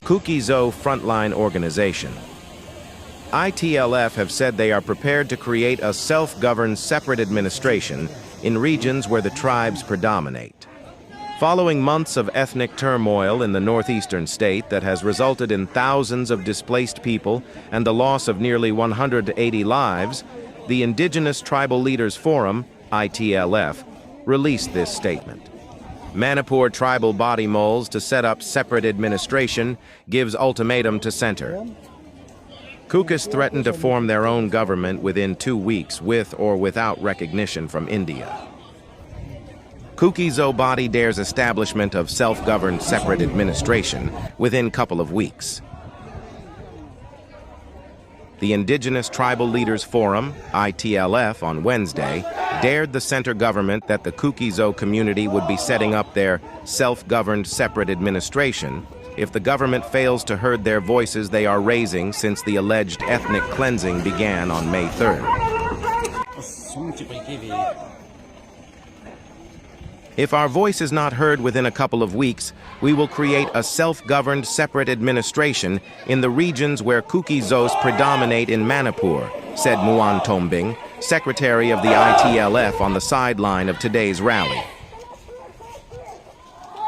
KUKI-ZO Frontline Organization. ITLF have said they are prepared to create a self-governed separate administration in regions where the tribes predominate. Following months of ethnic turmoil in the northeastern state that has resulted in thousands of displaced people and the loss of nearly 180 lives, the Indigenous Tribal Leaders Forum, ITLF, released this statement. Manipur Tribal body mulls to set up separate administration gives ultimatum to center. KUKIs threaten to form their own government within 2 weeks with or without recognition from India. KUKI-ZO body dares establishment of self-governed separate administration within couple of weeks. The Indigenous Tribal Leaders Forum, ITLF, on Wednesday, dared the center government that the KUKI-ZO community would be setting up their self-governed separate administration if the government fails to heed their voices they are raising since the alleged ethnic cleansing began on May 3rd. If our voice is not heard within a couple of weeks, we will create a self-governed separate administration in the regions where KUKI-ZOs predominate in Manipur, said Muan Tombing, secretary of the ITLF, on the sideline of today's rally.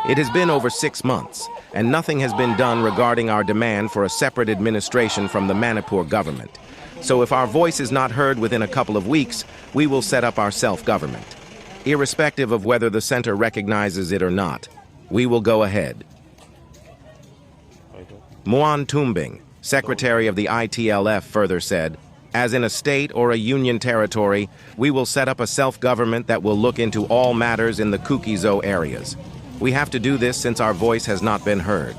It has been over 6 months, and nothing has been done regarding our demand for a separate administration from the Manipur government. So if our voice is not heard within a couple of weeks, we will set up our self-government. Irrespective of whether the center recognizes it or not, we will go ahead. Muan Tombing, secretary of the ITLF, further said, as in a state or a union territory, we will set up a self-government that will look into all matters in the KUKI-ZO areas. We have to do this since our voice has not been heard.